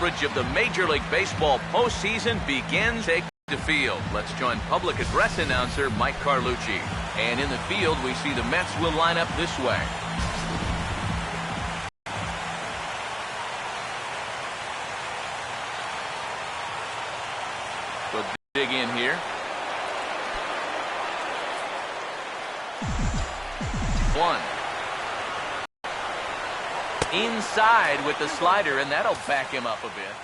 coverage of the Major League Baseball postseason begins. Take the field. Let's join public address announcer Mike Carlucci. And in the field, we see the Mets will line up this way. We'll dig in here. One. Inside with the slider, and that'll back him up a bit.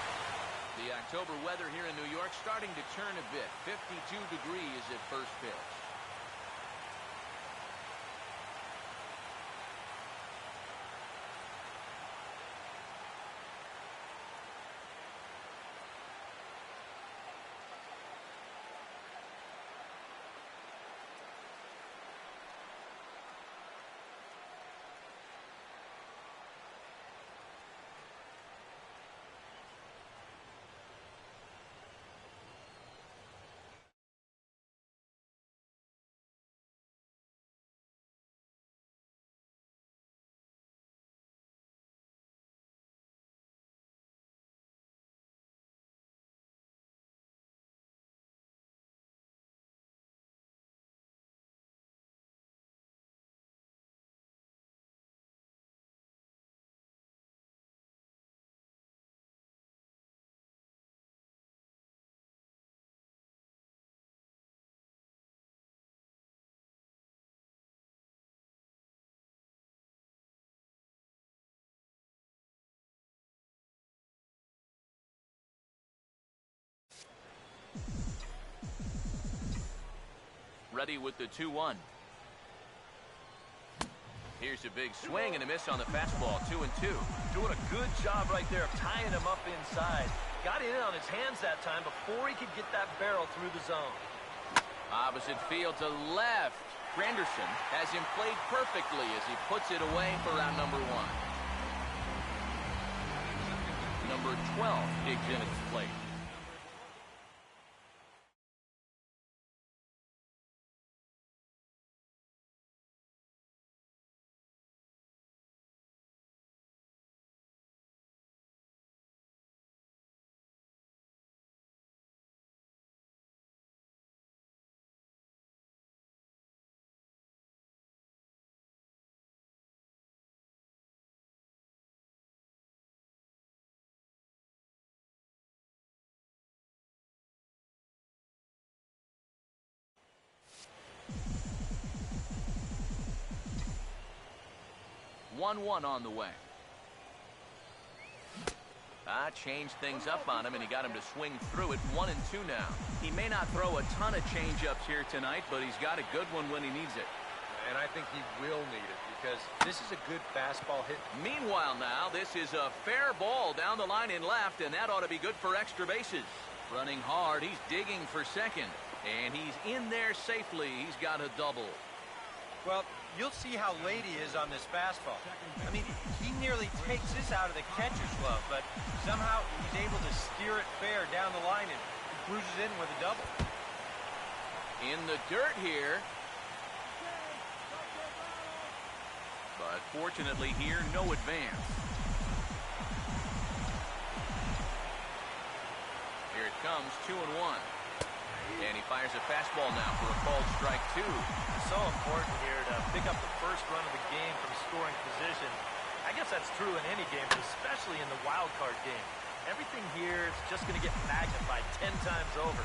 The October weather here in New York starting to turn a bit. 52 degrees at first pitch. Ready with the 2-1. Here's a big swing and a miss on the fastball. 2-2. Doing a good job right there of tying him up inside. Got in on his hands that time before he could get that barrel through the zone. Opposite field to left. Granderson has him played perfectly as he puts it away for round number 1. Number 12 digs in at the plate. One on the way. Changed things up on him, and he got him to swing through it. 1-2 now. He may not throw a ton of change-ups here tonight, but he's got a good one when he needs it. And I think he will need it because this is a good fastball hit. Meanwhile now, this is a fair ball down the line in left, and that ought to be good for extra bases. Running hard, he's digging for second, and he's in there safely. He's got a double. Well, you'll see how late he is on this fastball. I mean, he nearly takes this out of the catcher's glove, but somehow he's able to steer it fair down the line and cruises in with a double. In the dirt here. But fortunately here, no advance. Here it comes, 2-1. And he fires a fastball now for a called strike 2. So important here to pick up the first run of the game from scoring position. I guess that's true in any game, but especially in the wild card game. Everything here is just going to get magnified 10 times over.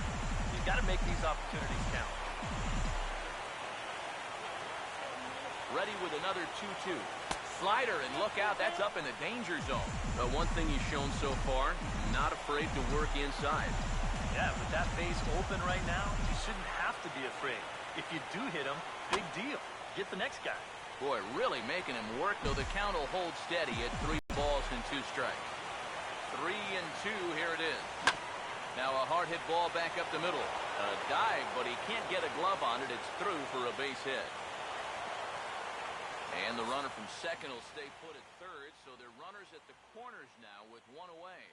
You've got to make these opportunities count. Ready with another 2-2. Slider, and look out, that's up in the danger zone. The one thing he's shown so far, not afraid to work inside. Yeah, with that base open right now, you shouldn't have to be afraid. If you do hit him, big deal. Get the next guy. Boy, really making him work, though the count will hold steady at 3 balls and 2 strikes. 3-2, here it is. Now a hard hit ball back up the middle. A dive, but he can't get a glove on it. It's through for a base hit. And the runner from second will stay put at third, so they're runners at the corners now with 1 away.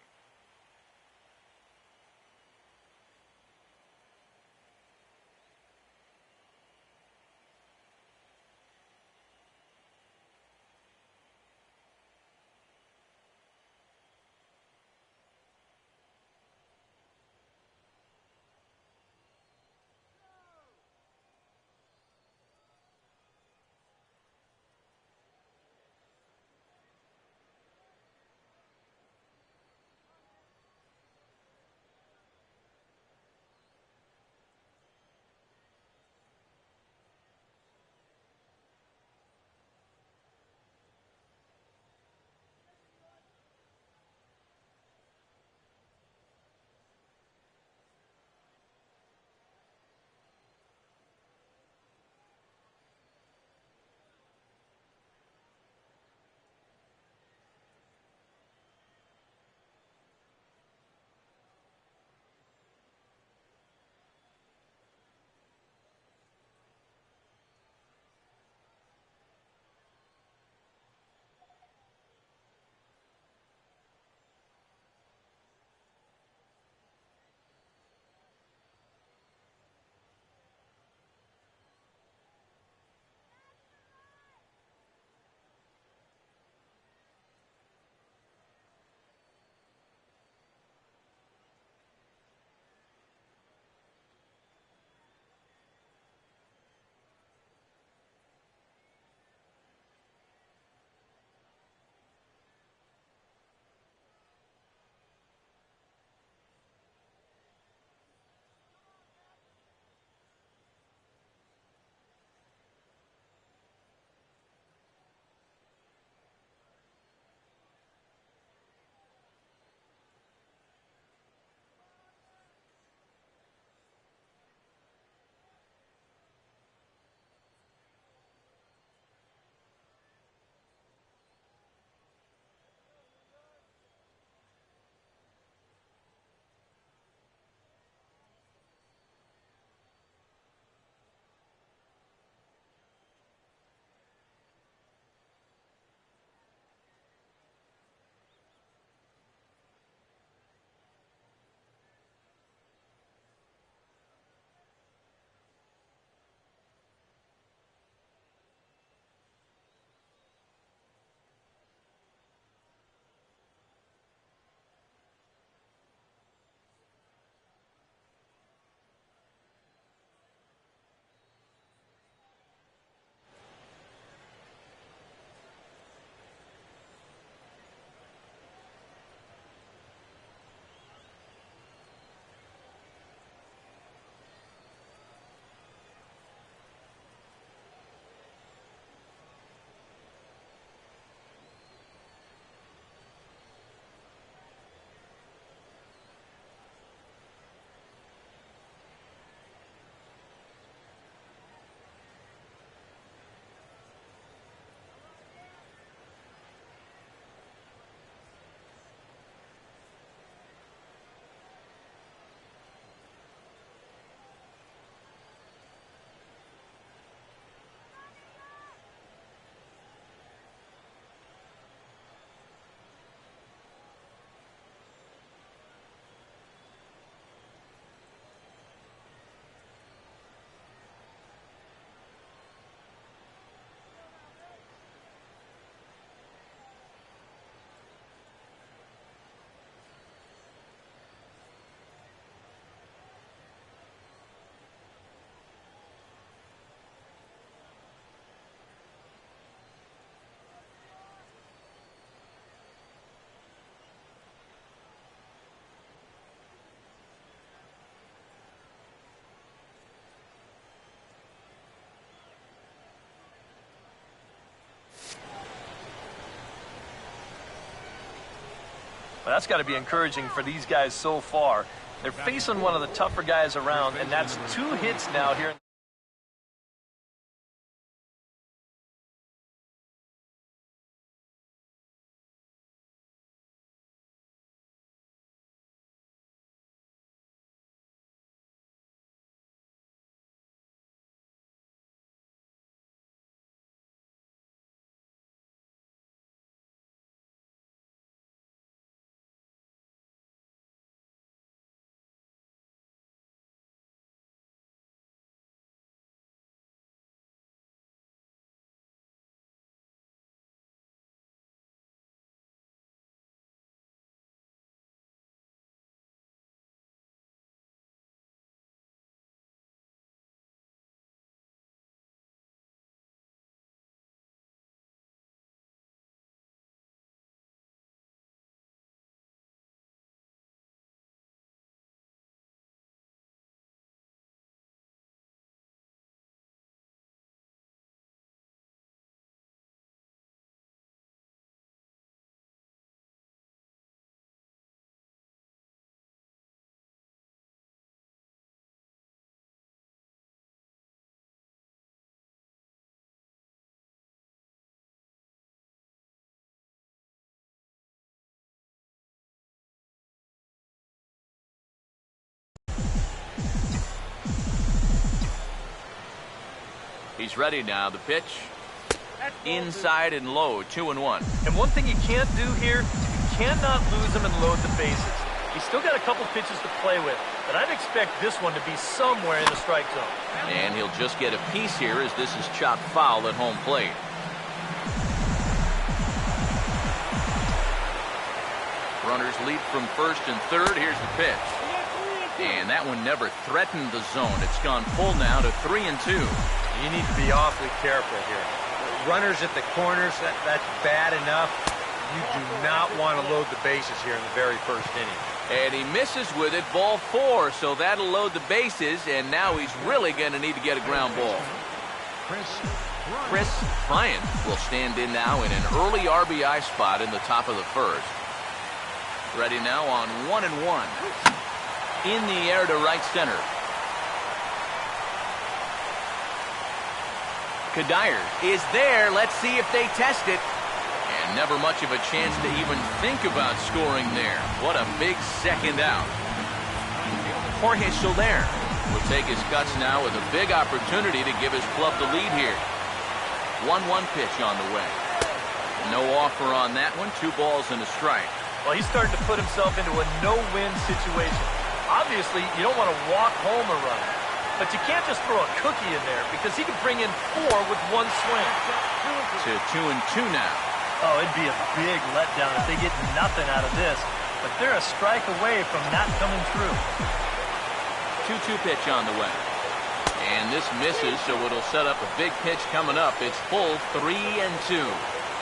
Well, that's got to be encouraging for these guys so far. They're facing one of the tougher guys around, and that's 2 hits now here. He's ready now. The pitch. Inside and low, 2-1. And one thing you can't do here, you cannot lose him and load the bases. He's still got a couple pitches to play with, but I'd expect this one to be somewhere in the strike zone. And he'll just get a piece here as this is chopped foul at home plate. Runners lead from first and third. Here's the pitch. And that one never threatened the zone. It's gone full now to 3-2. You need to be awfully careful here. Runners at the corners, that's bad enough. You do not want to load the bases here in the very first inning. And he misses with it, ball 4, so that'll load the bases, and now he's really going to need to get a ground ball. Chris Bryant will stand in now in an early RBI spot in the top of the first. Ready now on 1-1. In the air to right center. Kadire is there. Let's see if they test it. And never much of a chance to even think about scoring there. What a big second out. Jorge Soler will take his cuts now with a big opportunity to give his club the lead here. 1-1 pitch on the way. No offer on that one. 2 balls and a strike. Well, he's starting to put himself into a no-win situation. Obviously, you don't want to walk home a run. But you can't just throw a cookie in there because he can bring in 4 with 1 swing. To 2-2 now. Oh, it'd be a big letdown if they get nothing out of this. But they're a strike away from not coming through. 2-2 pitch on the way. And this misses, so it'll set up a big pitch coming up. It's full 3-2.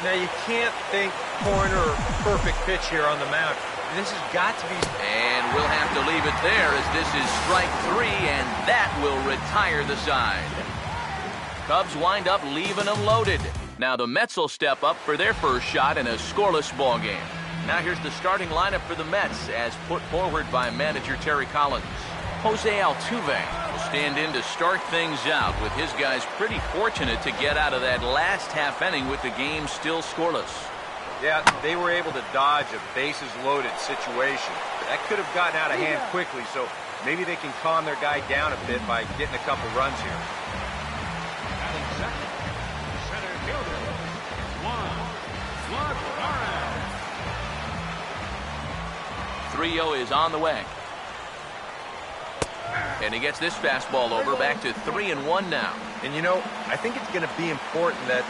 Now, you can't think corner or perfect pitch here on the mound. This has got to be... And we'll have to leave it there as this is strike 3, and that will retire the side. Cubs wind up leaving them loaded. Now the Mets will step up for their first shot in a scoreless ball game. Now here's the starting lineup for the Mets as put forward by manager Terry Collins. Jose Altuve will stand in to start things out with his guys pretty fortunate to get out of that last half inning with the game still scoreless. Yeah, they were able to dodge a bases-loaded situation. That could have gotten out of hand quickly, so maybe they can calm their guy down a bit by getting a couple runs here. Batting second, center fielder, Juan Flores. 3-0 is on the way. And he gets this fastball over, back to 3-1 now. And you know, I think it's going to be important that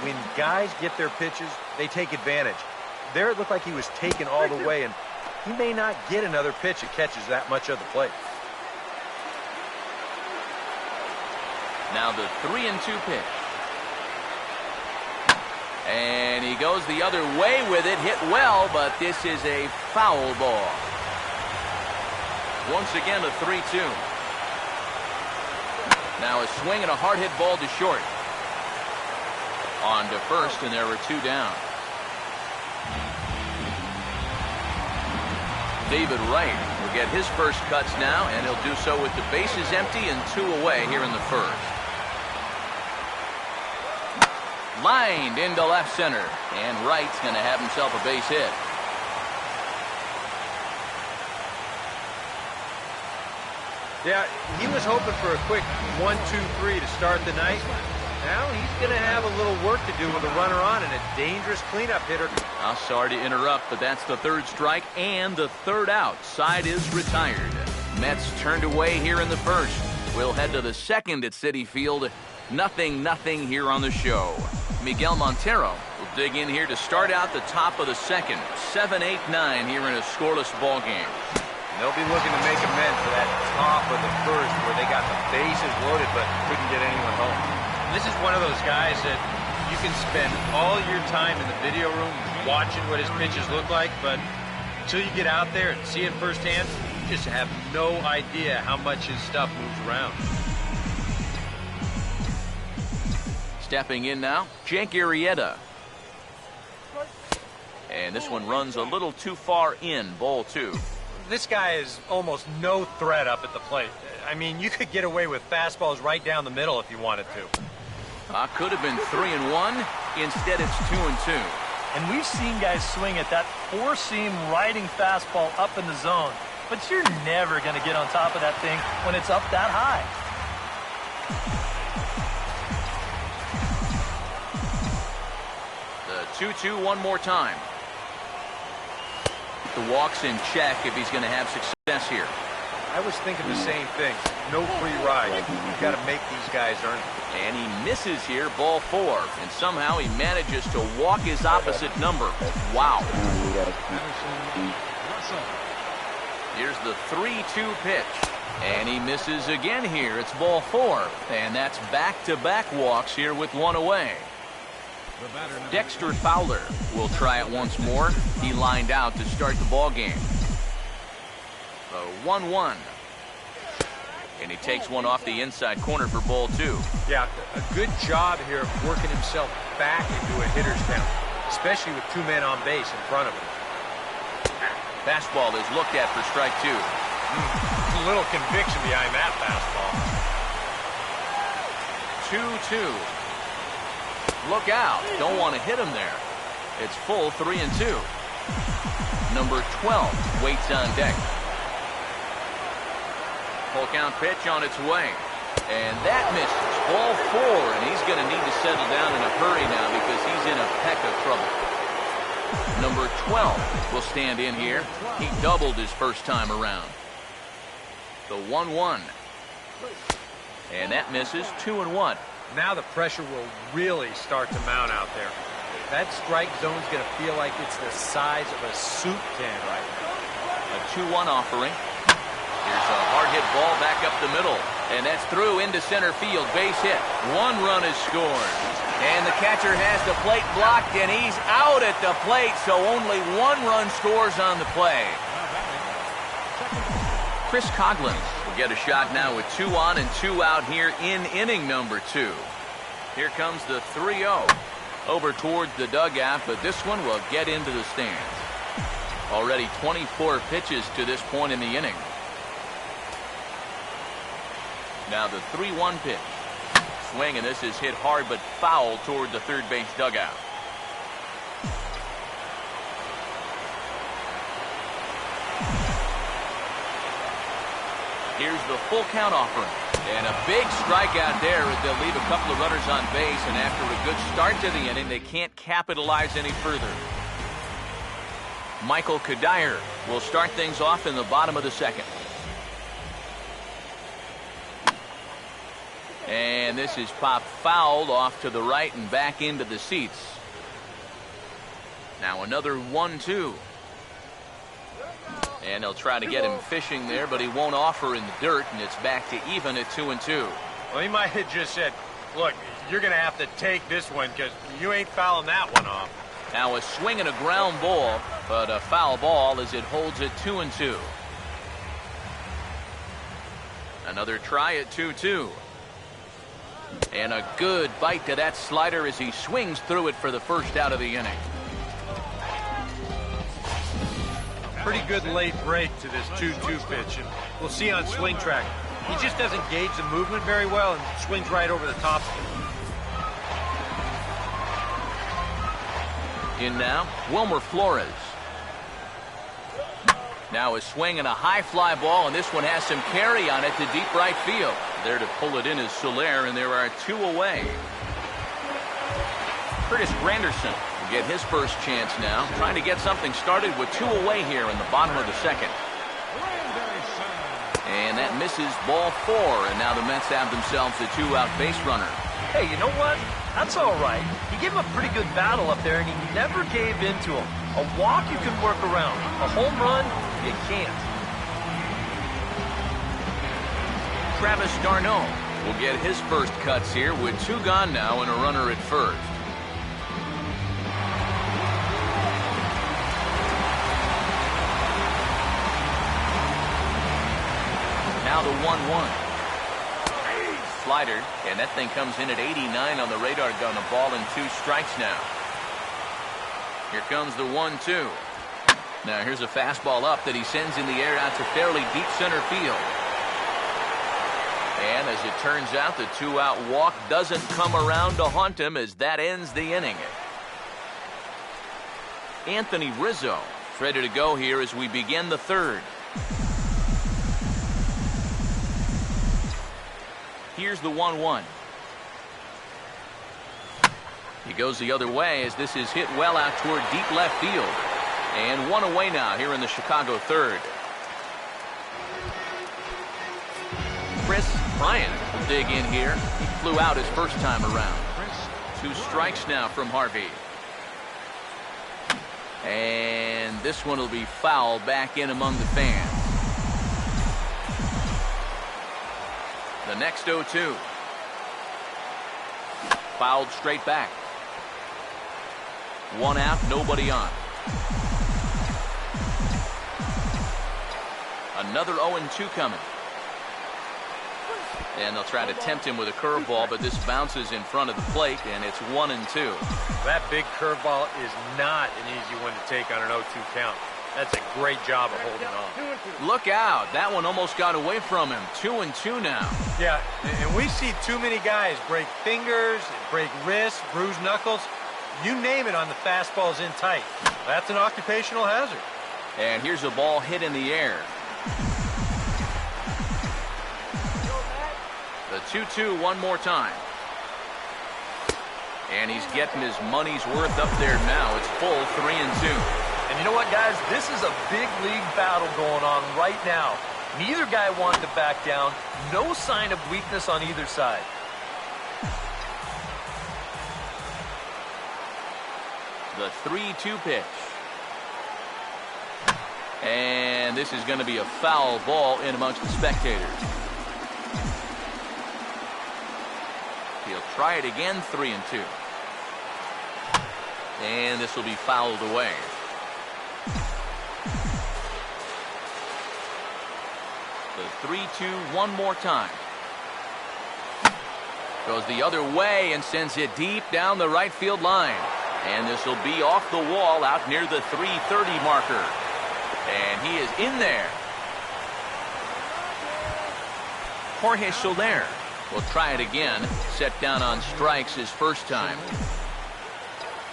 when guys get their pitches, they take advantage. There it looked like he was taken all the way, and he may not get another pitch that catches that much of the plate. Now the 3-2 pitch. And he goes the other way with it, hit well, but this is a foul ball. Once again a 3-2. Now a swing and a hard hit ball to short. On to first, and there were 2 down. David Wright will get his first cuts now, and he'll do so with the bases empty and 2 away here in the first. Lined into left center, and Wright's going to have himself a base hit. Yeah, he was hoping for a quick 1-2-3 to start the night. Now he's going to have a little work to do with a runner on and a dangerous cleanup hitter. I'm sorry to interrupt, but that's the third strike and the third out. Side is retired. Mets turned away here in the first. We'll head to the second at Citi Field. 0-0 here on the show. Miguel Montero will dig in here to start out the top of the second. 7-8-9 here in a scoreless ball game. They'll be looking to make amends for that top of the first where they got the bases loaded but couldn't get anyone home. This is one of those guys that you can spend all your time in the video room watching what his pitches look like, but until you get out there and see it firsthand, you just have no idea how much his stuff moves around. Stepping in now, Jake Arrieta. And this one runs a little too far in, ball 2. This guy is almost no threat up at the plate. I mean, you could get away with fastballs right down the middle if you wanted to. Could have been 3-1. Instead, it's 2-2. And we've seen guys swing at that four-seam riding fastball up in the zone. But you're never going to get on top of that thing when it's up that high. The 2-2 one more time. The walk's in check if he's going to have success here. I was thinking the same thing. No free ride. You've got to make these guys earn it. And he misses here, ball 4. And somehow he manages to walk his opposite number. Wow. Here's the 3-2 pitch. And he misses again here. It's ball 4. And that's back-to-back walks here with 1 away. Dexter Fowler will try it once more. He lined out to start the ball game. The 1-1. And he takes one off the inside corner for ball 2. Yeah, a good job here of working himself back into a hitter's count, especially with 2 men on base in front of him. Fastball is looked at for strike 2. A little conviction behind that fastball. 2-2. Look out. Don't want to hit him there. It's full 3-2. Number 12 waits on deck. Full count pitch on its way. And that misses. Ball 4, and he's going to need to settle down in a hurry now because he's in a peck of trouble. Number 12 will stand in here. He doubled his first time around. The 1-1. And that misses. 2-1. Now the pressure will really start to mount out there. That strike zone's going to feel like it's the size of a soup can right now. A 2-1 offering. Here's a hard hit ball back up the middle. And that's through into center field. Base hit. 1 run is scored. And the catcher has the plate blocked, and he's out at the plate, so only 1 run scores on the play. Chris Coghlan will get a shot now with 2 on and 2 out here in inning number 2. Here comes the 3-0 over towards the dugout, but this one will get into the stands. Already 24 pitches to this point in the inning. Now the 3-1 pitch. Swing, and this is hit hard but foul toward the third base dugout. Here's the full count offering. And a big strikeout there as they'll leave a couple of runners on base, and after a good start to the inning, they can't capitalize any further. Michael Kadire will start things off in the bottom of the second. And this is popped fouled off to the right and back into the seats. Now another 1-2. And they'll try to get him fishing there, but he won't offer in the dirt, and it's back to even at 2-2. Well, he might have just said, look, you're going to have to take this one because you ain't fouling that one off. Now a swing and a ground ball, but a foul ball as it holds at 2-2. Another try at 2-2. And a good bite to that slider as he swings through it for the first out of the inning. pretty good late break to this 2-2 pitch, and we'll see on swing track. He just doesn't gauge the movement very well and swings right over the top of it. In now, Wilmer Flores. Now a swing and a high fly ball, and this one has some carry on it to deep right field. There to pull it in is Soler, and there are 2 away. Curtis Granderson will get his first chance now, trying to get something started with 2 away here in the bottom of the second. And that misses ball 4, and now the Mets have themselves a 2-out base runner. Hey, you know what? That's all right. He gave him a pretty good battle up there, and he never gave in to him. A walk you can work around. A home run, you can't. Travis d'Arnaud will get his first cuts here with 2 gone now and a runner at first. Now the 1-1. Slider, and that thing comes in at 89 on the radar gun. A ball and 2 strikes now. Here comes the 1-2. Now here's a fastball up that he sends in the air out to fairly deep center field. And as it turns out, the 2-out walk doesn't come around to haunt him as that ends the inning. Anthony Rizzo ready to go here as we begin the 3rd. Here's the 1-1. He goes the other way as this is hit well out toward deep left field. And 1 away now here in the Chicago 3rd. Chris Bryant will dig in here. He flew out his first time around. 2 strikes now from Harvey. And this one will be foul back in among the fans. The next 0-2. Fouled straight back. 1 out, nobody on. Another 0-2 coming. And they'll try to tempt him with a curveball, but this bounces in front of the plate, and it's 1-2. That big curveball is not an easy one to take on an 0-2 count. That's a great job of holding on. Look out. That one almost got away from him. 2-2 now. Yeah, and we see too many guys break fingers, break wrists, bruise knuckles. You name it on the fastballs in tight. That's an occupational hazard. And here's a ball hit in the air. The 2-2 one more time. And he's getting his money's worth up there now. It's full 3-2. And you know what, guys? This is a big league battle going on right now. Neither guy wanted to back down. No sign of weakness on either side. The 3-2 pitch. And this is going to be a foul ball in amongst the spectators. He'll try it again, 3-2. And this will be fouled away. The 3-2 one more time. Goes the other way and sends it deep down the right field line. And this will be off the wall out near the 330 marker. And he is in there. Jorge Soler will try it again. Set down on strikes his first time.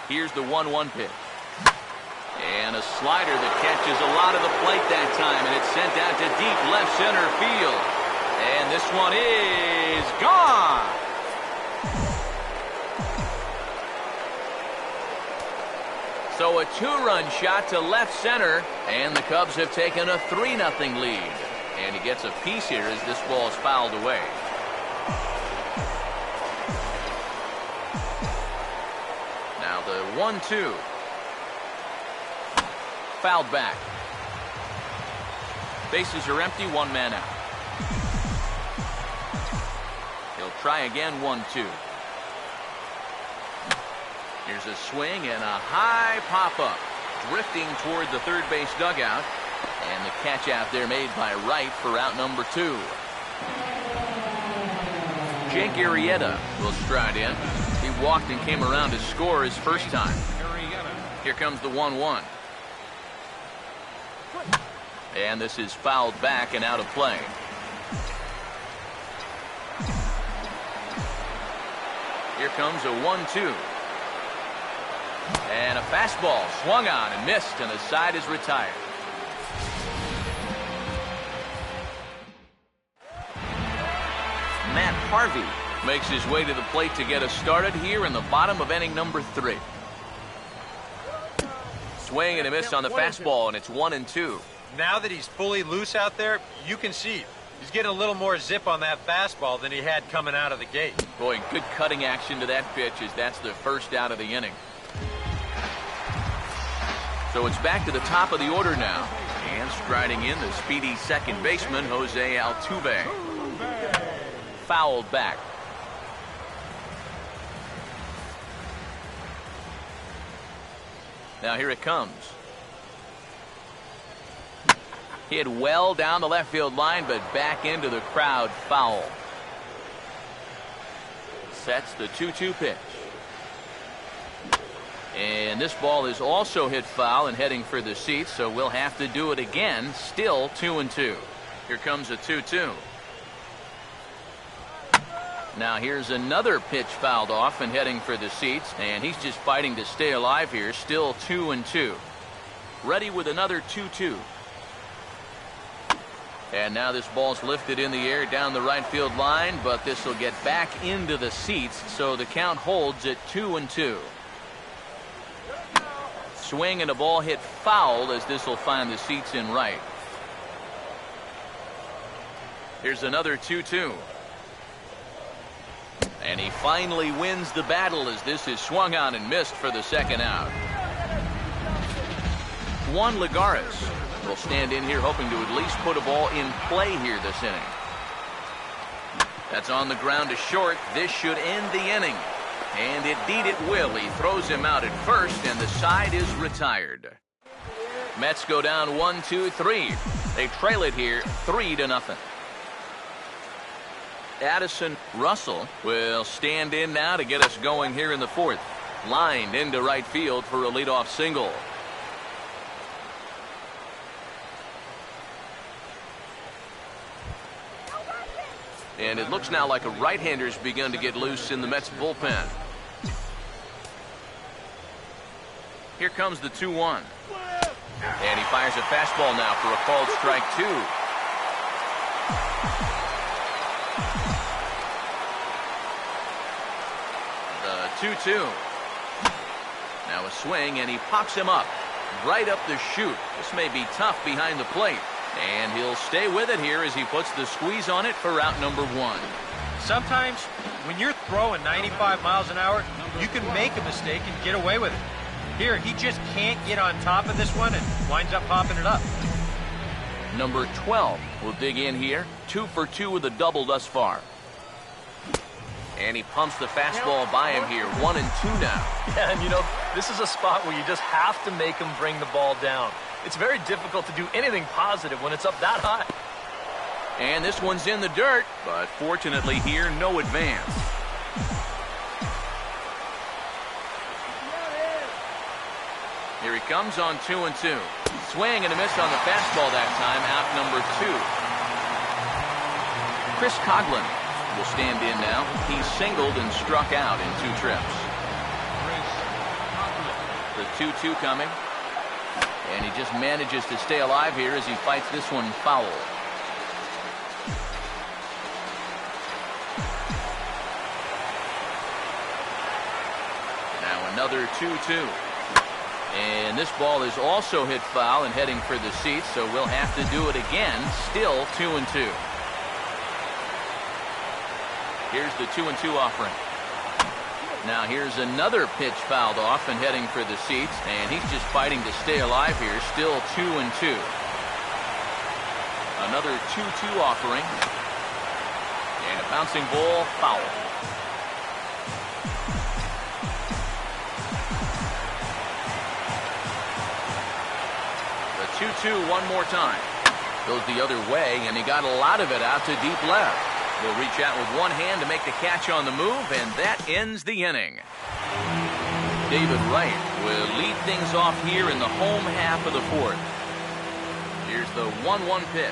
Here's the 1-1 pitch. And a slider that catches a lot of the plate that time, and it's sent out to deep left center field. And this one is gone. So a 2-run shot to left center, and the Cubs have taken a 3-0 lead. And he gets a piece here as this ball is fouled away. Now the 1-2. Fouled back. Bases are empty, 1 man out. He'll try again, 1-2. Here's a swing and a high pop-up. Drifting toward the third base dugout. And the catch out there made by Wright for out number 2. Jake Arrieta will stride in. He walked and came around to score his first time. Here comes the 1-1. And this is fouled back and out of play. Here comes a 1-2. And a fastball swung on and missed, and the side is retired. Matt Harvey makes his way to the plate to get us started here in the bottom of inning number 3. Swing and a miss on the fastball, and it's 1-2. Now that he's fully loose out there, you can see he's getting a little more zip on that fastball than he had coming out of the gate. Boy, good cutting action to that pitch as that's the first out of the inning. So it's back to the top of the order now. And striding in, the speedy second baseman, Jose Altuve. Fouled back. Now here it comes. Hit well down the left field line, but back into the crowd, foul. Sets the 2-2 pitch. And this ball is also hit foul and heading for the seats, so we'll have to do it again. Still 2-2. Here comes a 2-2. Now here's another pitch fouled off and heading for the seats, and he's just fighting to stay alive here. Still 2-2. Ready with another 2-2. And now this ball's lifted in the air down the right field line, but this will get back into the seats, so the count holds at 2-2. Swing and a ball hit foul as this will find the seats in right. Here's another 2-2. And he finally wins the battle as this is swung on and missed for the second out. Juan Lagares will stand in here hoping to at least put a ball in play here this inning. That's on the ground to short. This should end the inning. And indeed it will. He throws him out at first, and the side is retired. Mets go down 1-2-3. They trail it here 3-0. Addison Russell will stand in now to get us going here in the fourth. Lined into right field for a leadoff single. And it looks now like a right-hander's begun to get loose in the Mets bullpen. Here comes the 2-1. And he fires a fastball now for a called strike 2. The 2-2. Now a swing, and he pops him up right up the chute. This may be tough behind the plate. And he'll stay with it here as he puts the squeeze on it for out number 1. Sometimes when you're throwing 95 miles an hour, you can make a mistake and get away with it. Here, he just can't get on top of this one and winds up popping it up. Number 12 will dig in here. 2 for 2 with a double thus far. And he pumps the fastball by him here. 1-2 now. Yeah, and this is a spot where you just have to make him bring the ball down. It's very difficult to do anything positive when it's up that high. And this one's in the dirt, but fortunately here, no advance. Here he comes on 2-2. Swing and a miss on the fastball that time, out number 2. Chris Coghlan will stand in now. He's singled and struck out in 2 trips. The 2-2 coming. And he just manages to stay alive here as he fights this one foul. Now another 2-2. And this ball is also hit foul and heading for the seats, so we'll have to do it again. Still 2-2. Here's the 2-2 offering. Now here's another pitch fouled off and heading for the seats, and he's just fighting to stay alive here. Still 2-2. Another 2-2 offering. And a bouncing ball foul. The 2-2 one more time. Goes the other way, and he got a lot of it out to deep left. Will reach out with one hand to make the catch on the move, and that ends the inning. David Wright will lead things off here in the home half of the fourth. Here's the 1-1 pitch.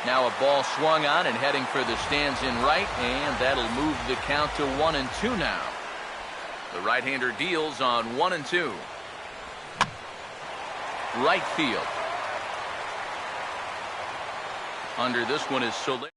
Now a ball swung on and heading for the stands in right, and that'll move the count to 1-2 now. The right-hander deals on 1-2. Right field. Under this one is Soler.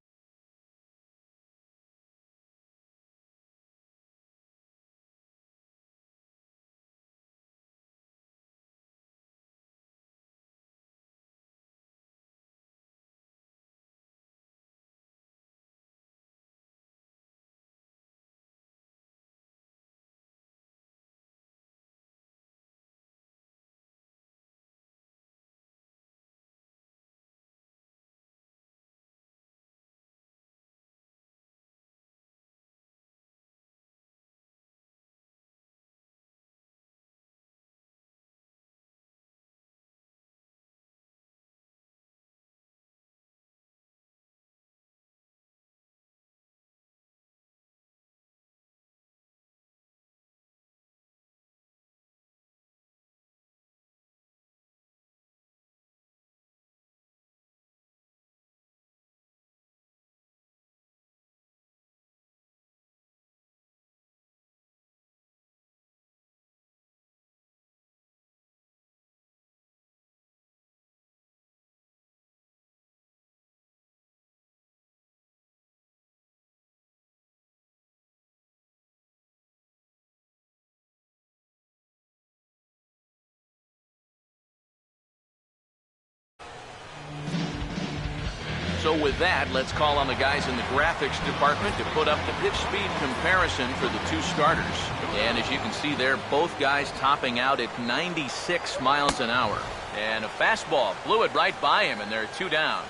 So with that, let's call on the guys in the graphics department to put up the pitch speed comparison for the two starters. And as you can see there, both guys topping out at 96 miles an hour. And a fastball blew it right by him, and they're 2 down.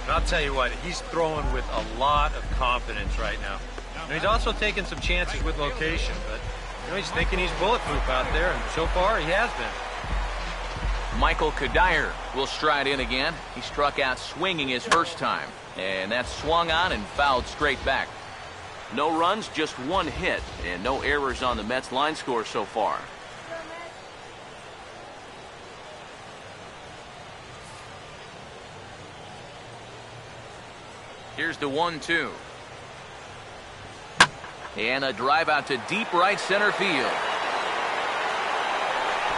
And I'll tell you what, he's throwing with a lot of confidence right now. And he's also taking some chances with location, but he's thinking he's bulletproof out there, and so far he has been. Michael Kadire will stride in again. He struck out swinging his first time, and that swung on and fouled straight back. No runs, just 1 hit, and no errors on the Mets line score so far. Here's the 1-2. And a drive out to deep right center field.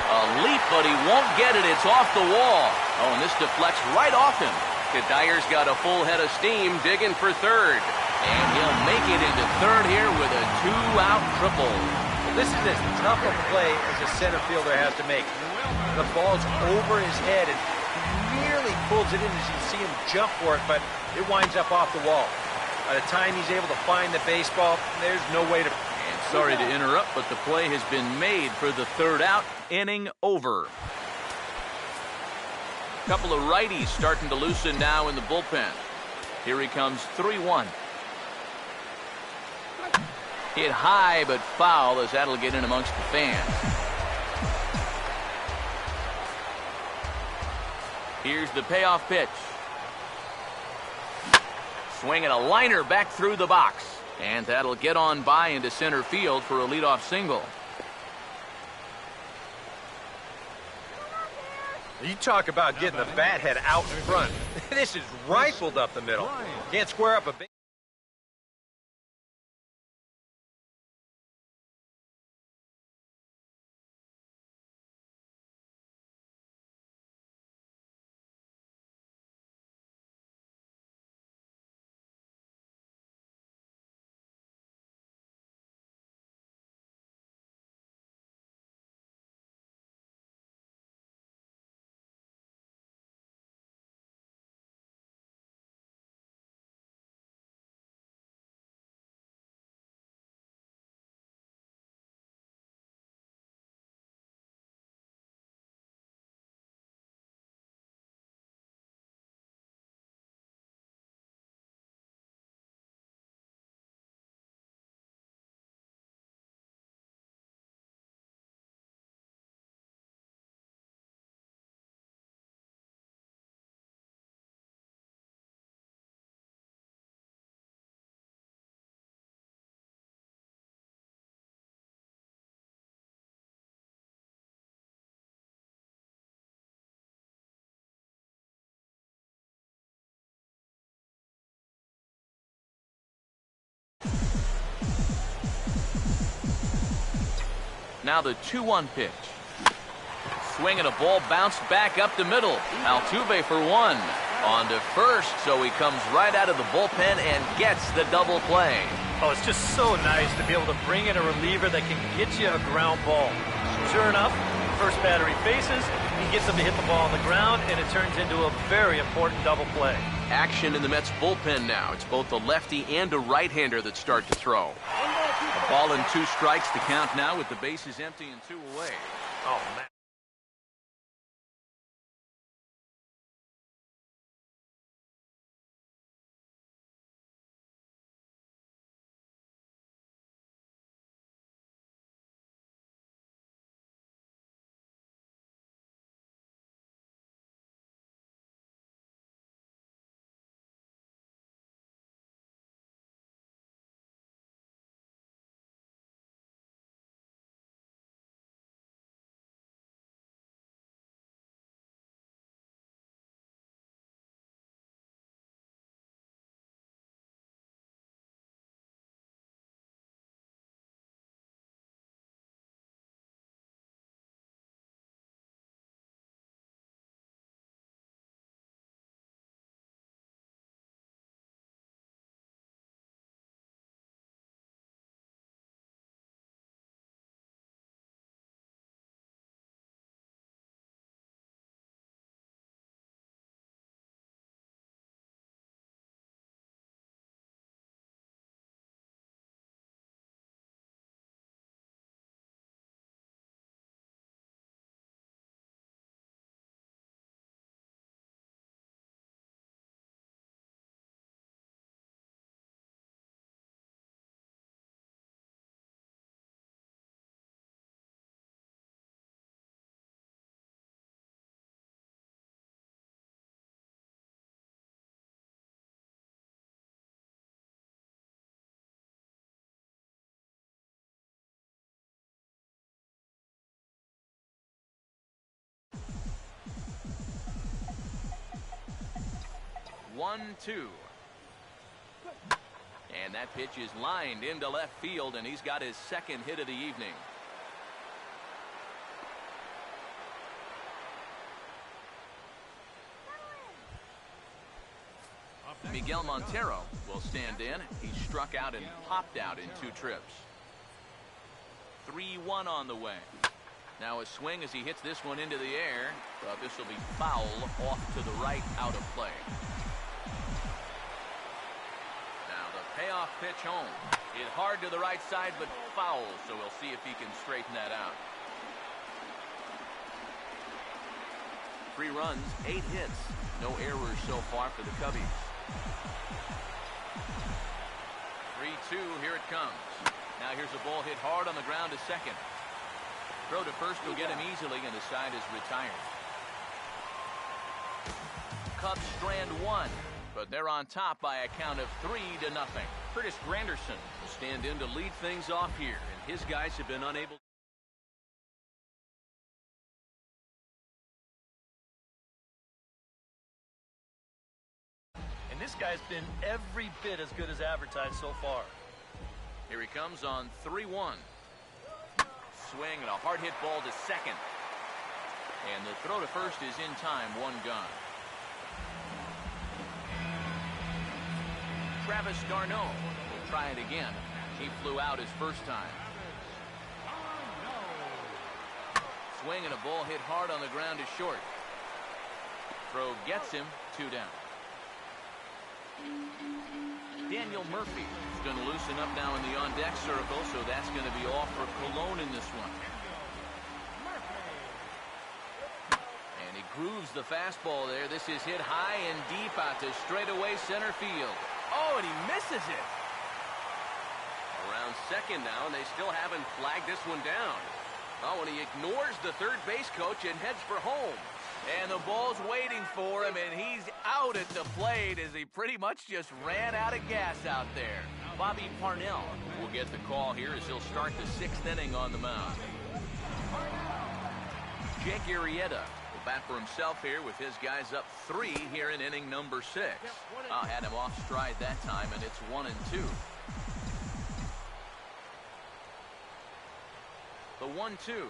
A leap, but he won't get it. It's off the wall. Oh, and this deflects right off him. Kadire's got a full head of steam digging for third. And he'll make it into third here with a 2-out triple. This is as tough a play as a center fielder has to make. The ball's over his head, and he nearly pulls it in as you see him jump for it, but it winds up off the wall. By the time he's able to find the baseball, there's no way to... And sorry to interrupt, but the play has been made for the 3rd out. Inning over. Couple of righties starting to loosen now in the bullpen. Here he comes, 3-1. Hit high but foul, as that'll get in amongst the fans. Here's the payoff pitch. Swinging a liner back through the box. And that'll get on by into center field for a leadoff single. You talk about getting the bat head out in front. This is rifled up the middle. Can't square up a big... Now the 2-1 pitch. Swing and a ball bounced back up the middle. Altuve for one. On to first, so he comes right out of the bullpen and gets the double play. Oh, it's just so nice to be able to bring in a reliever that can get you a ground ball. Sure enough, first batter he faces, he gets him to hit the ball on the ground, and it turns into a very important double play. Action in the Mets bullpen now. It's both a lefty and a right-hander that start to throw. A ball and 2 strikes to count now with the bases empty and 2 away. Oh, man. One, two. And that pitch is lined into left field, and he's got his second hit of the evening. Miguel Montero will stand in. He struck out and popped out in 2 trips. 3-1 on the way. Now a swing as he hits this one into the air, but this will be foul off to the right, out of play. Now the payoff pitch home. Hit hard to the right side, but foul, so we'll see if he can straighten that out. 3 runs, 8 hits. No errors so far for the Cubbies. 3-2, here it comes. Now here's a ball hit hard on the ground to second. Throw to first will get him easily, and the side is retired. Cubs strand 1, but they're on top by a count of 3-0. Curtis Granderson will stand in to lead things off here, and his guys have been unable. And this guy's been every bit as good as advertised so far. Here he comes on 3-1. Swing and a hard hit ball to second. And the throw to first is in time, 1 gone. Travis d'Arnaud will try it again. He flew out his first time. Swing and a ball hit hard on the ground to short. Throw gets him, 2 down. Daniel Murphy is going to loosen up now in the on-deck circle, so that's going to be all for Colon in this one. And he grooves the fastball there. This is hit high and deep out to straightaway center field. Oh, and he misses it. Around second now, and they still haven't flagged this one down. Oh, and he ignores the third base coach and heads for home. And the ball's waiting for him, and he's out at the plate as he pretty much just ran out of gas out there. Bobby Parnell will get the call here as he'll start the 6th inning on the mound. Jake Arrieta will bat for himself here with his guys up 3 here in inning number 6. Had him off stride that time, and it's 1-2. The 1-2.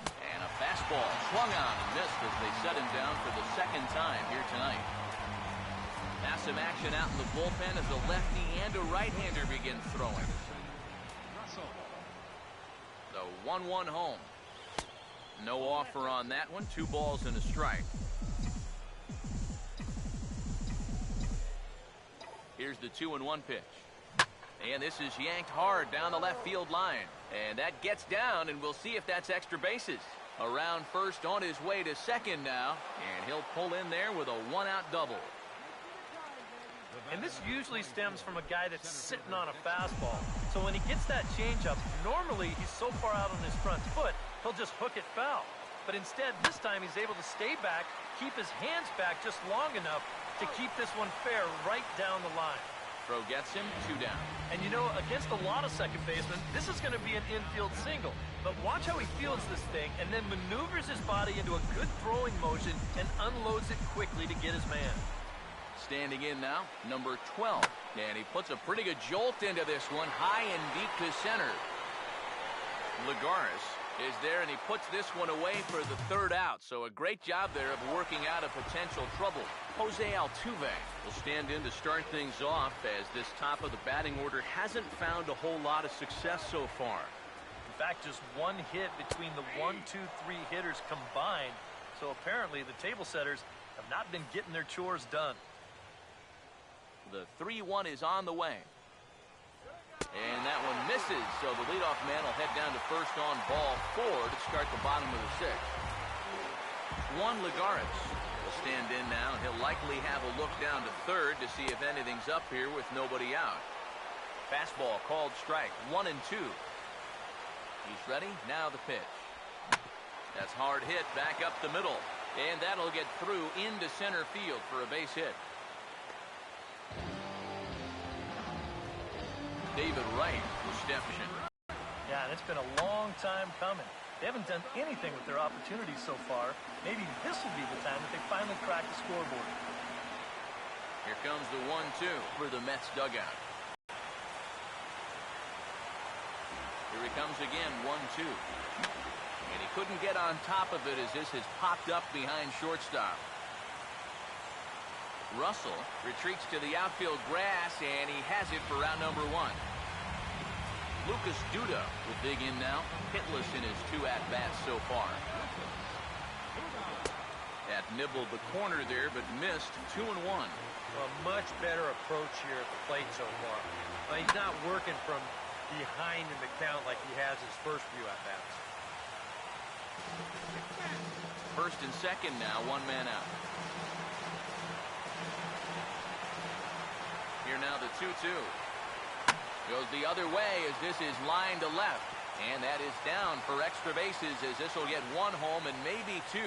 And a fastball swung on and missed as they set him down for the second time here tonight. Now some action out in the bullpen as a lefty and a right-hander begin throwing. The 1-1 home. No offer on that one. 2 balls and a strike. Here's the 2-1 pitch. And this is yanked hard down the left field line. And that gets down, and we'll see if that's extra bases. Around first, on his way to second now. And he'll pull in there with a 1-out double. And this usually stems from a guy that's sitting on a fastball. So when he gets that changeup, normally he's so far out on his front foot, he'll just hook it foul. But instead, this time he's able to stay back, keep his hands back just long enough to keep this one fair right down the line. Throw gets him, 2 down. And you know, against a lot of second basemen, this is going to be an infield single. But watch how he fields this thing and then maneuvers his body into a good throwing motion and unloads it quickly to get his man. Standing in now, number 12. And he puts a pretty good jolt into this one, high and deep to center. Lagares is there, and he puts this one away for the 3rd out. So a great job there of working out of potential trouble. Jose Altuve will stand in to start things off as this top of the batting order hasn't found a whole lot of success so far. In fact, just 1 hit between the 1, 2, 3 hitters combined. So apparently the table setters have not been getting their chores done. The 3-1 is on the way. And that one misses, so the leadoff man will head down to first on ball 4 to start the bottom of the 6th. Juan Lagares will stand in now. He'll likely have a look down to third to see if anything's up here with nobody out. Fastball called strike, 1-2. He's ready, now the pitch. That's hard hit back up the middle. And that'll get through into center field for a base hit. David Wright will step in. Yeah, and it's been a long time coming. They haven't done anything with their opportunities so far. Maybe this will be the time that they finally crack the scoreboard. Here comes the 1-2 for the Mets dugout. Here he comes again, 1-2. And he couldn't get on top of it as this has popped up behind shortstop. Russell retreats to the outfield grass, and he has it for round number 1. Lucas Duda will dig in now, hitless in his 2 at-bats so far. That nibbled the corner there, but missed. 2-1. A much better approach here at the plate so far. But he's not working from behind in the count like he has his first few at-bats. First and second now, 1 man out. Here now the 2-2. Goes the other way as this is line to left. And that is down for extra bases as this will get 1 home and maybe 2.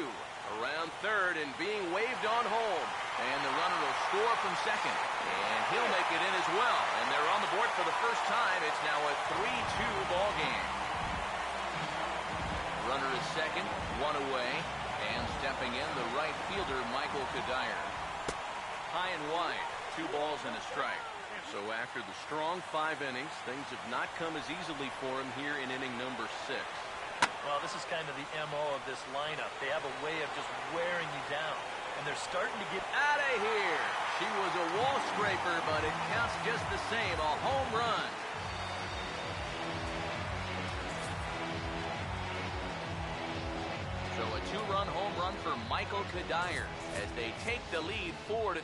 Around third and being waved on home. And the runner will score from second. And he'll make it in as well. And they're on the board for the first time. It's now a 3-2 ball game. Runner is second, 1 away. And stepping in, the right fielder, Michael Kadire. High and wide. 2 balls and a strike. So after the strong 5 innings, things have not come as easily for him here in inning number 6. Well, this is kind of the MO of this lineup. They have a way of just wearing you down. And they're starting to get out of here. She was a wall scraper, but it counts just the same. A home run. So a 2-run home run for Michael Kadire as they take the lead 4-3.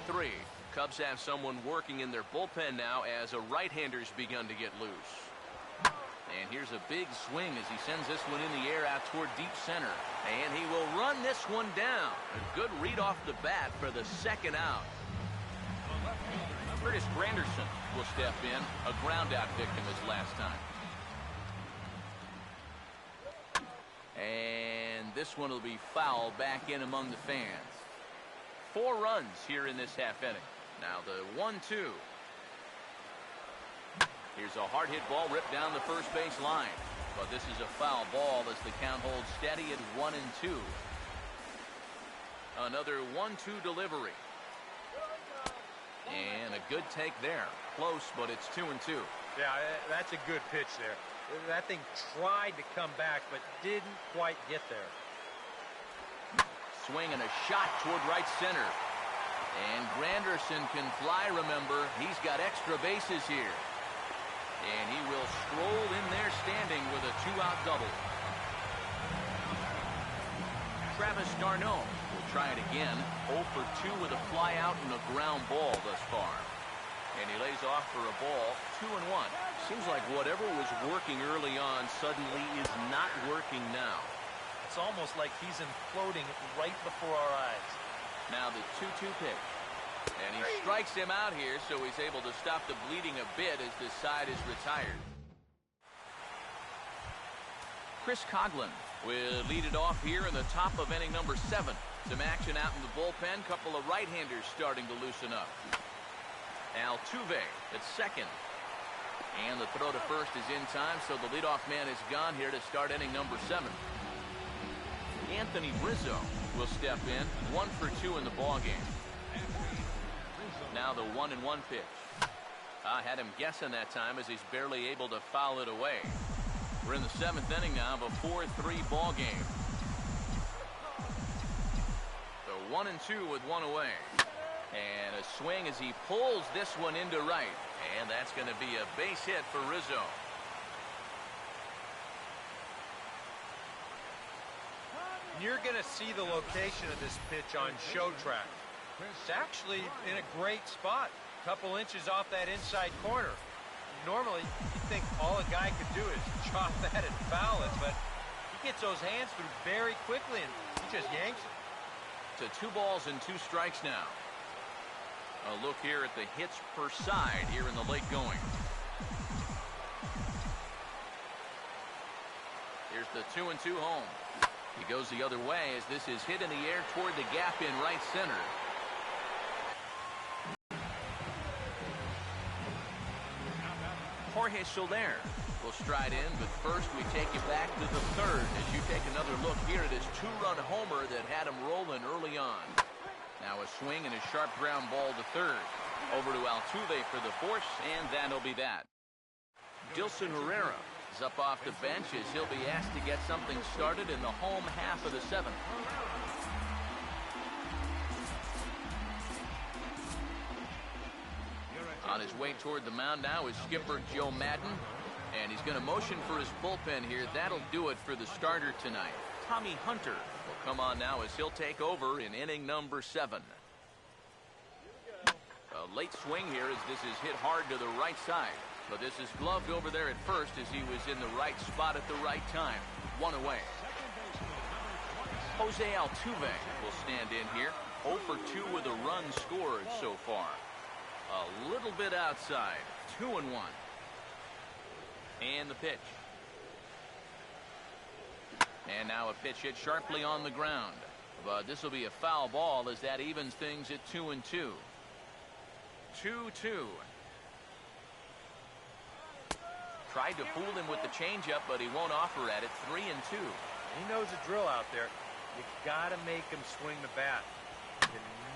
Cubs have someone working in their bullpen now as a right-hander's begun to get loose. And here's a big swing as he sends this one in the air out toward deep center. And he will run this one down. A good read off the bat for the 2nd out. Curtis Granderson will step in, a ground-out victim as last time. And this one will be foul back in among the fans. 4 runs here in this half inning. Now the 1-2. Here's a hard hit ball ripped down the first base line. But this is a foul ball as the count holds steady at 1-2. Another 1-2 delivery. And a good take there. Close, but it's 2-2. Yeah, that's a good pitch there. That thing tried to come back, but didn't quite get there. Swing and a shot toward right center. And Granderson can fly, remember. He's got extra bases here. And he will stroll in there standing with a 2-out double. Travis d'Arnaud will try it again. 0 for 2 with a fly out and a ground ball thus far. And he lays off for a ball, 2-1. Seems like whatever was working early on suddenly is not working now. It's almost like he's imploding right before our eyes. Now the 2-2 pitch. And he strikes him out here, so he's able to stop the bleeding a bit as this side is retired. Chris Coghlan will lead it off here in the top of inning number 7. Some action out in the bullpen. Couple of right-handers starting to loosen up. Altuve at second. And the throw to first is in time, so the leadoff man is gone here to start inning number 7. Anthony Rizzo will step in. 1 for 2 in the ballgame. Now the 1-1 pitch. I had him guessing that time as he's barely able to foul it away. We're in the 7th inning now of a 4-3 ball game. So 1-2 with 1 away. And a swing as he pulls this one into right. And that's going to be a base hit for Rizzo. You're going to see the location of this pitch on Show Track. It's actually in a great spot. A couple inches off that inside corner. Normally, you'd think all a guy could do is chop that and foul it, but he gets those hands through very quickly, and he just yanks it. To 2 balls and 2 strikes now. A look here at the hits per side here in the late going. Here's the 2-2 home. He goes the other way as this is hit in the air toward the gap in right center. Jorge Soler will stride in, but first we take you back to the 3rd as you take another look here at his 2-run homer that had him rolling early on. Now a swing and a sharp ground ball to 3rd. Over to Altuve for the force, and that'll be that. Dilson Herrera is up off the bench as he'll be asked to get something started in the home half of the 7th. On his way toward the mound now is skipper Joe Madden, and he's going to motion for his bullpen here. That'll do it for the starter tonight. Tommy Hunter will come on now as he'll take over in inning number 7. A late swing here as this is hit hard to the right side, but this is gloved over there at first as he was in the right spot at the right time. 1 away. Jose Altuve will stand in here. 0 for 2 with a run scored so far. A little bit outside. 2-1. And the pitch. And now a pitch hit sharply on the ground. But this will be a foul ball as that evens things at 2-2. 2-2. Tried to fool him with the changeup, but he won't offer at it. 3-2. He knows the drill out there. You got to make him swing the bat.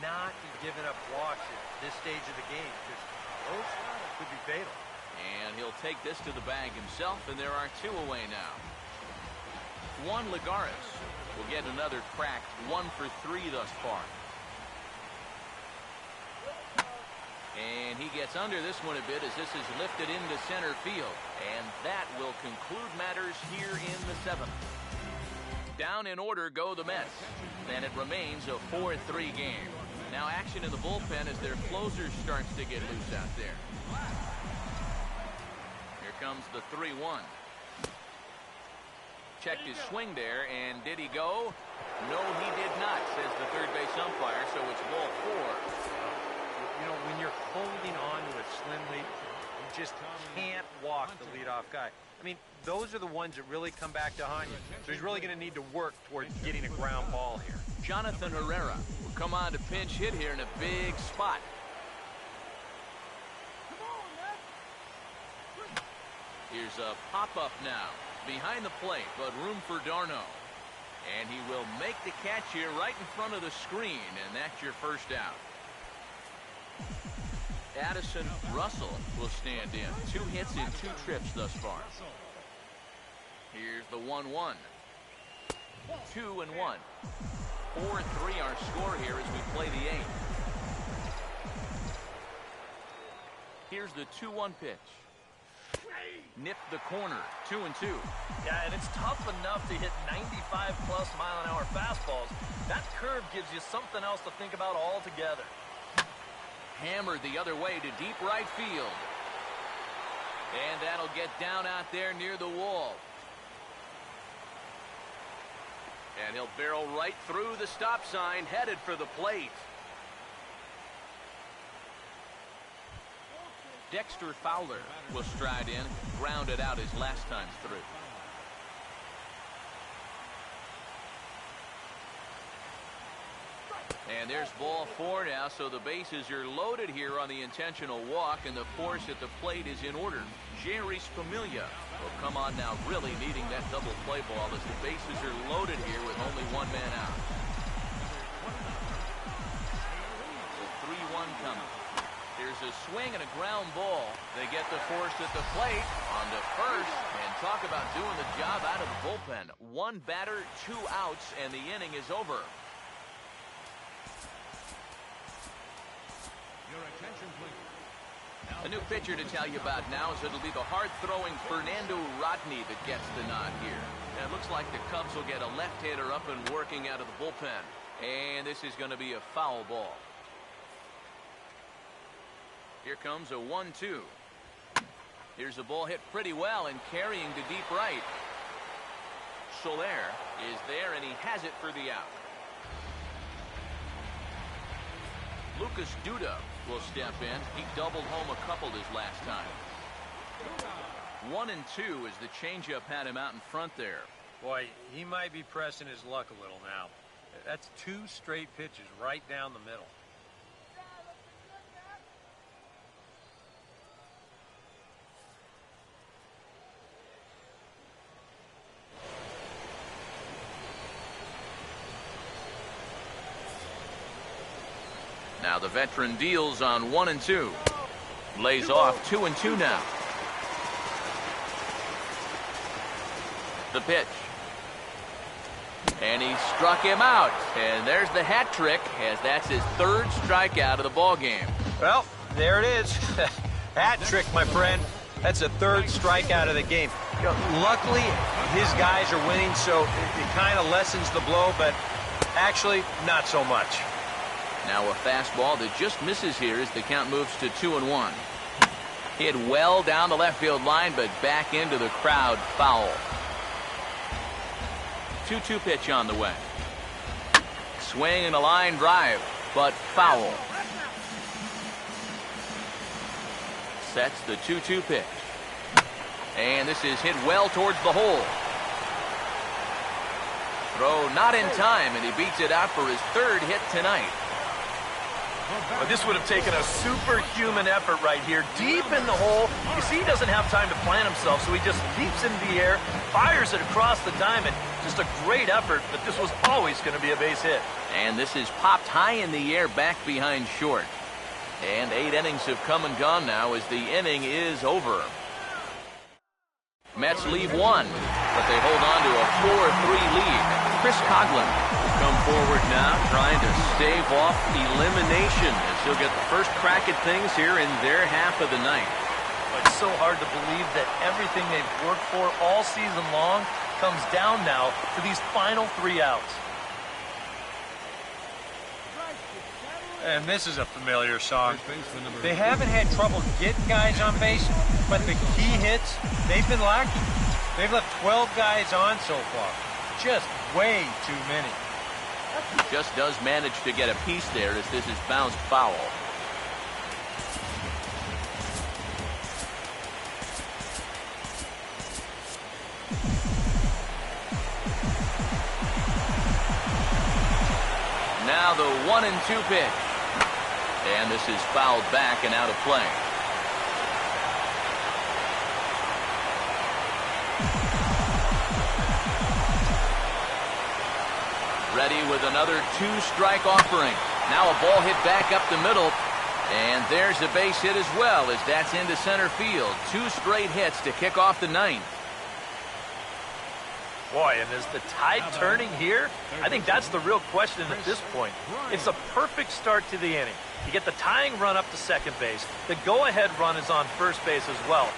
Not be giving up walks at this stage of the game, because those could be fatal. And he'll take this to the bag himself, and there are 2 away now. Juan Lagares will get another crack. 1 for 3 thus far. And he gets under this one a bit as this is lifted into center field. And that will conclude matters here in the 7th. Down in order go the Mets. And it remains a 4-3 game. Now action in the bullpen as their closer starts to get loose out there. Here comes the 3-1. Checked his swing there, and did he go? No, he did not, says the third base umpire, so it's ball 4. You know, when you're holding on to a slim lead, you just can't walk the leadoff guy. I mean, those are the ones that really come back to haunt you. So he's really going to need to work towards getting a ground ball here. Jonathan Herrera will come on to pinch hit here in a big spot. Here's a pop-up now behind the plate, but room for d'Arnaud. And he will make the catch here right in front of the screen, and that's your first out. Addison Russell will stand in. 2 hits in 2 trips thus far. Here's the 1-1. 2-1. 4-3 our score here as we play the 8th. Here's the 2-1 pitch. Nipped the corner. 2-2. Yeah, and it's tough enough to hit 95+ mile-an-hour fastballs. That curve gives you something else to think about altogether. Hammered the other way to deep right field. And that'll get down out there near the wall. And he'll barrel right through the stop sign, headed for the plate. Dexter Fowler will stride in, grounded out his last time through. And there's ball 4 now, so the bases are loaded here on the intentional walk, and the force at the plate is in order. Jerry Spamiglia will come on now, really needing that double play ball as the bases are loaded here with only one man out. The 3-1 coming. There's a swing and a ground ball. They get the force at the plate on the first, and talk about doing the job out of the bullpen. 1 batter, 2 outs, and the inning is over. A new pitcher to tell you about now, is it'll be the hard-throwing Fernando Rodney that gets the nod here. And it looks like the Cubs will get a left-hander up and working out of the bullpen. And this is going to be a foul ball. Here comes a 1-2. Here's the ball hit pretty well and carrying to deep right. Soler is there, and he has it for the out. Lucas Duda will step in. He doubled home a couple his last time. 1-2 as the changeup had him out in front there. Boy, he might be pressing his luck a little now. That's 2 straight pitches right down the middle. Now the veteran deals on 1-2. Lays off 2-2 now. The pitch. And he struck him out. And there's the hat trick, as that's his 3rd strikeout of the ball game. Well, there it is. Hat trick, my friend. That's a 3rd strikeout of the game. You know, luckily, his guys are winning, so it kind of lessens the blow, but actually, not so much. Now a fastball that just misses here as the count moves to 2-1. Hit well down the left field line, but back into the crowd, foul. 2-2 pitch on the way. Swing and a line drive, but foul. Sets the 2-2 pitch. And this is hit well towards the hole. Throw not in time, and he beats it out for his 3rd hit tonight. But this would have taken a superhuman effort right here, deep in the hole. You see, he doesn't have time to plant himself, so he just leaps into the air, fires it across the diamond. Just a great effort, but this was always going to be a base hit. And this is popped high in the air, back behind short. And 8 innings have come and gone now as the inning is over. Mets leave 1, but they hold on to a 4-3 lead. Chris Coughlin will come forward now, trying to stave off elimination as he'll get the first crack at things here in their half of the night. It's so hard to believe that everything they've worked for all season long comes down now to these final 3 outs. And this is a familiar song. They haven't had trouble getting guys on base, but the key hits, they've been lacking. They've left 12 guys on so far. Just way too many. Just does manage to get a piece there as this is bounced foul. Now the 1-2 pitch. And this is fouled back and out of play. Ready with another 2-strike offering. Now a ball hit back up the middle. And there's a base hit as well as that's into center field. 2 straight hits to kick off the 9th. Boy, and is the tide turning here? I think that's the real question at this point. It's a perfect start to the inning. You get the tying run up to second base. The go-ahead run is on first base as well.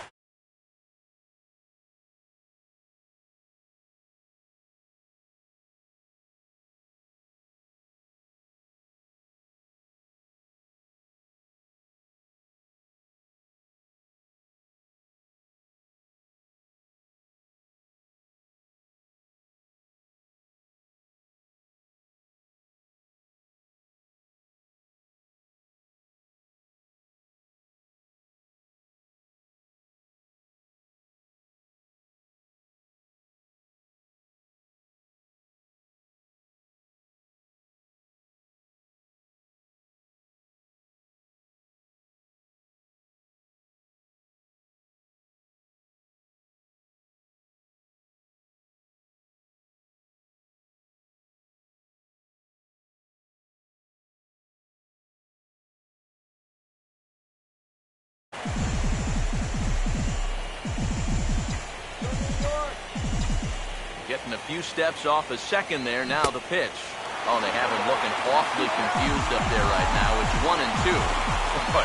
Getting a few steps off a second there. Now the pitch. Oh, they have him looking awfully confused up there right now. It's 1-2. Boy,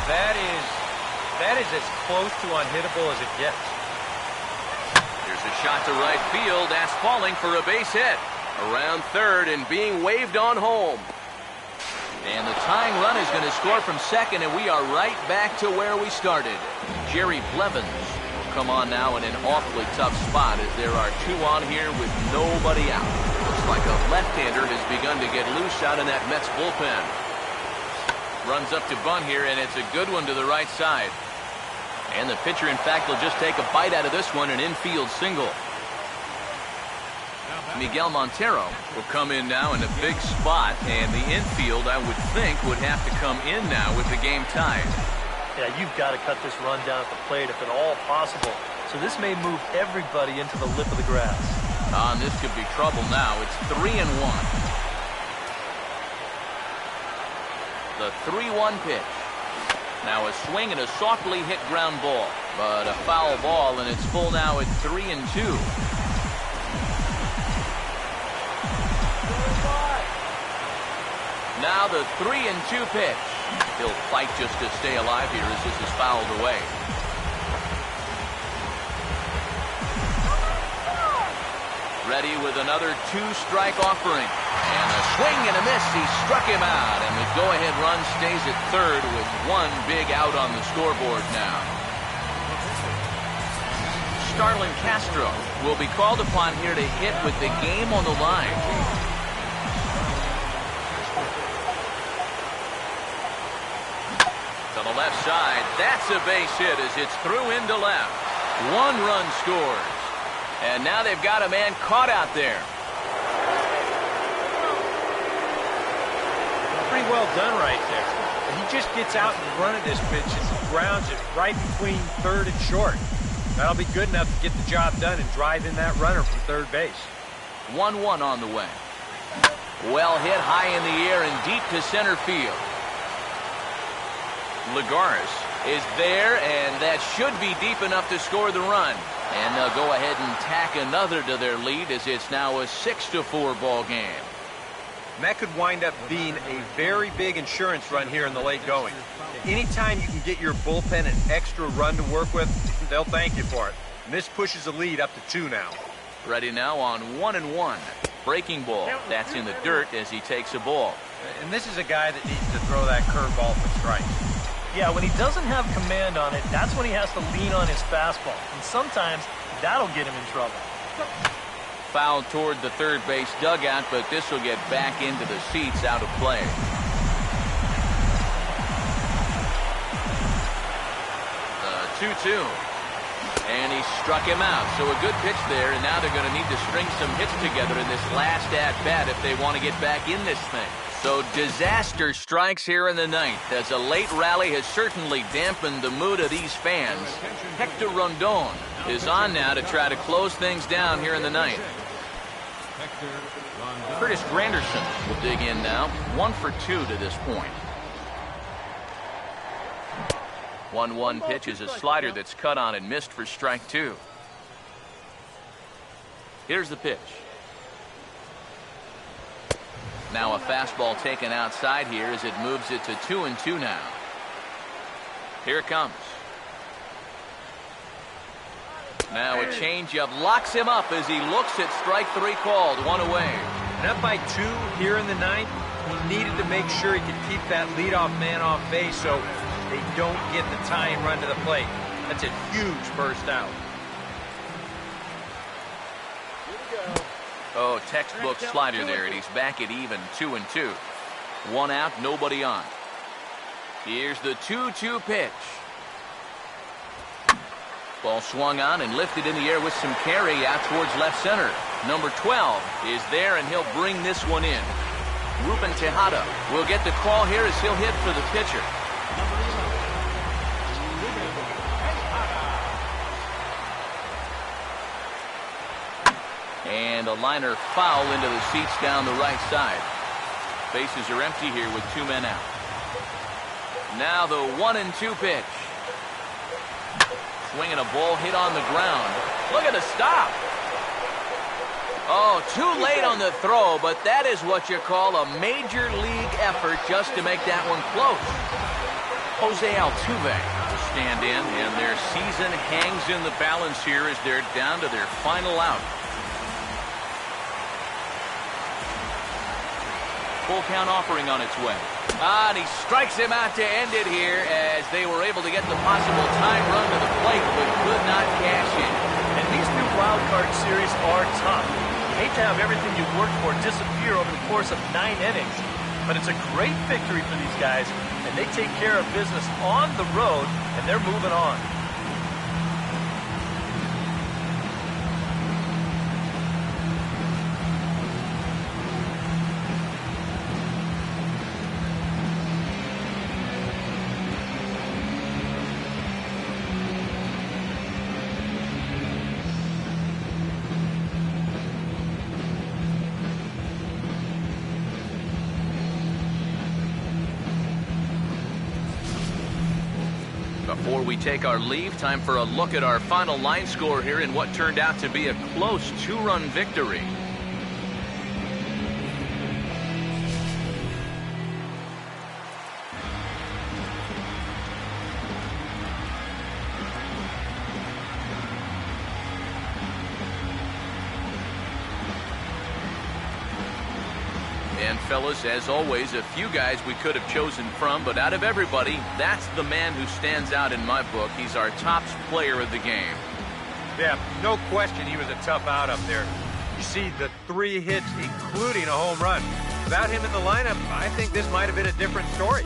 that is as close to unhittable as it gets. Here's a shot to right field. That's falling for a base hit. Around third and being waved on home. And the tying run is going to score from second, and we are right back to where we started. Jerry Blevins will come on now in an awfully tough spot as there are two on here with nobody out. Looks like a left-hander has begun to get loose out in that Mets bullpen. Runs up to bunt here, and it's a good one to the right side. And the pitcher, in fact, will just take a bite out of this one, an infield single. Miguel Montero will come in now in a big spot, and the infield, I would think, would have to come in now with the game tied. Yeah, you've got to cut this run down at the plate if at all possible. So this may move everybody into the lip of the grass. And this could be trouble now. It's 3-1. The 3-1 pitch. Now a swing and a softly hit ground ball, but a foul ball, and it's full now at 3-2. Now the 3-2 pitch. He'll fight just to stay alive here as this is fouled away. Ready with another two-strike offering. And a swing and a miss. He struck him out. And the go-ahead run stays at third with one big out on the scoreboard now. Starlin Castro will be called upon here to hit with the game on the line. To the left side. That's a base hit as it's through into left. One run scores. And now they've got a man caught out there. Pretty well done right there. And he just gets out in front of this pitch and grounds it right between third and short. That'll be good enough to get the job done and drive in that runner from third base. 1-1 on the way. Well hit high in the air and deep to center field. Lagares is there, and that should be deep enough to score the run. And they'll go ahead and tack another to their lead as it's now a 6-4 ball game. And that could wind up being a very big insurance run here in the late going. Anytime you can get your bullpen an extra run to work with, they'll thank you for it. And this pushes the lead up to 2 now. Ready now on 1-1. Breaking ball. That's in the dirt as he takes a ball. And this is a guy that needs to throw that curveball for strikes. Yeah, when he doesn't have command on it, that's when he has to lean on his fastball. And sometimes that'll get him in trouble. Foul toward the third base dugout, but this will get back into the seats out of play. The 2-2. And he struck him out. So a good pitch there, and now they're going to need to string some hits together in this last at-bat if they want to get back in this thing. So disaster strikes here in the ninth as a late rally has certainly dampened the mood of these fans. Hector Rondon is on now to try to close things down here in the ninth. Curtis Granderson will dig in now. 1 for 2 to this point. 1-1 pitch is a slider that's cut on and missed for strike 2. Here's the pitch. Now a fastball taken outside here as it moves it to 2-2 now. Here it comes. Now a changeup locks him up as he looks at strike 3 called. 1 away. And up by 2 here in the 9th, he needed to make sure he could keep that leadoff man off base so they don't get the tying run to the plate. That's a huge first out. Oh, textbook slider there, and he's back at even 2-2. 1 out, nobody on. Here's the 2-2 pitch. Ball swung on and lifted in the air with some carry out towards left center. Number 12 is there, and he'll bring this one in. Ruben Tejada will get the call here as he'll hit for the pitcher. And a liner foul into the seats down the right side. Bases are empty here with 2 men out. Now the 1-2 pitch. Swinging a ball hit on the ground. Look at the stop. Oh, too late on the throw, but that is what you call a major league effort just to make that one close. Jose Altuve will stand in, and their season hangs in the balance here as they're down to their final out. Full count offering on its way. And he strikes him out to end it here as they were able to get the possible time run to the plate but could not cash in. And these new wild card series are tough. You hate to have everything you've worked for disappear over the course of 9 innings. But it's a great victory for these guys, and they take care of business on the road, and they're moving on. Before we take our leave, time for a look at our final line score here in what turned out to be a close 2-run victory. And fellas, as always, a few guys we could have chosen from, but out of everybody, that's the man who stands out in my book. He's our top player of the game. Yeah, no question he was a tough out up there. You see the 3 hits, including a home run. Without him in the lineup, I think this might have been a different story.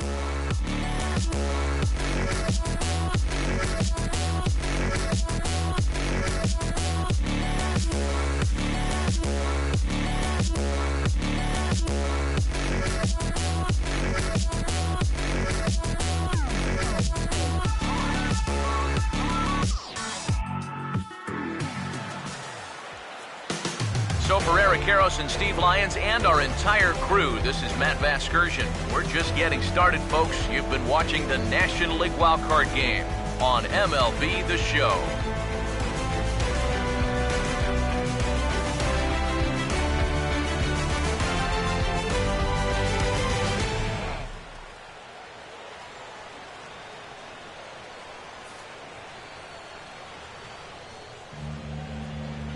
So for Eric Karros and Steve Lyons and our entire crew, this is Matt Vasgersian. We're just getting started, folks. You've been watching the National League Wildcard Game on MLB The Show.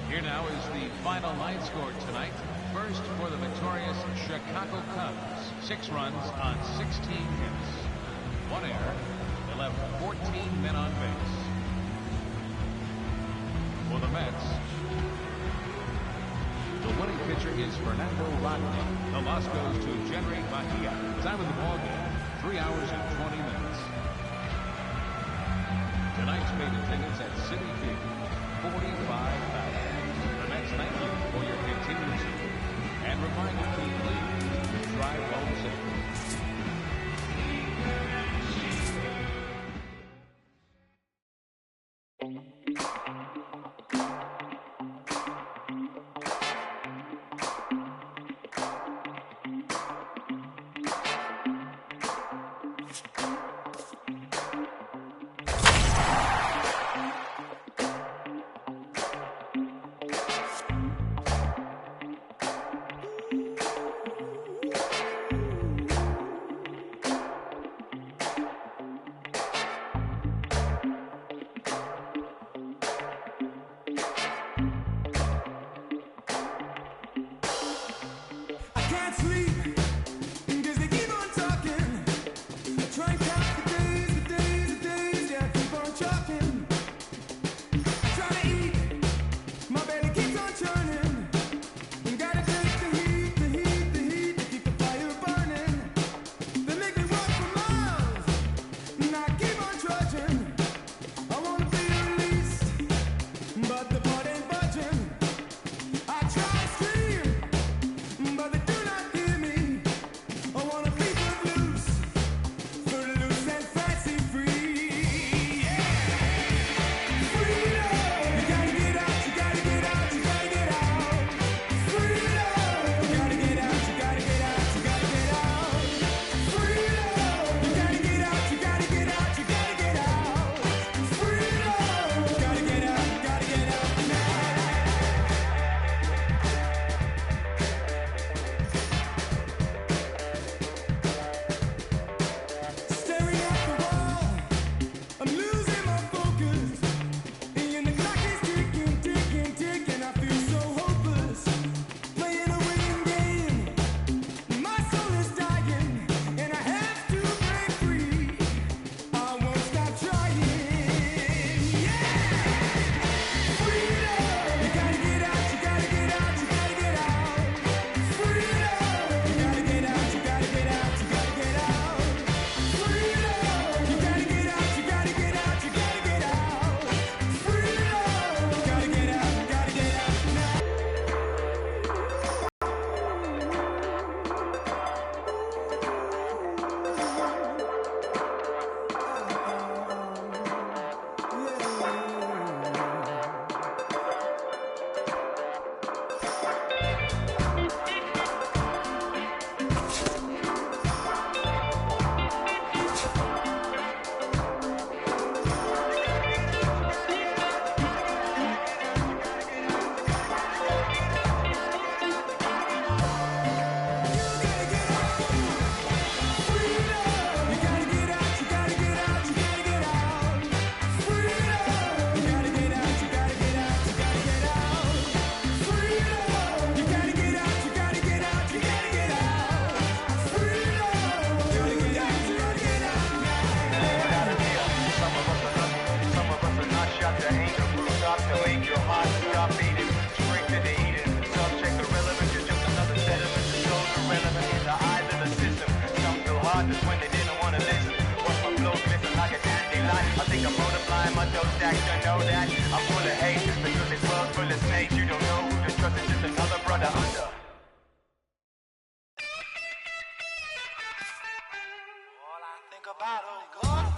Here now is the final line score tonight. First for the victorious Chicago Cubs. 6 runs on 16 hits. 1 error. 14 men on base. For the Mets, the winning pitcher is Fernando Rodney. The loss goes to Jenry Bahia. Time of the ball game, 3 hours and 20 minutes. Tonight's paid attendance at Citi Field, 45,000. The Mets thank you for your continued support and remind you to please drive home safely. think I'm multiplying my dough stacks, you know that I'm full of hate, because this world's full of snakes. You don't know who to trust, it's just another brother under. All I think about, oh God.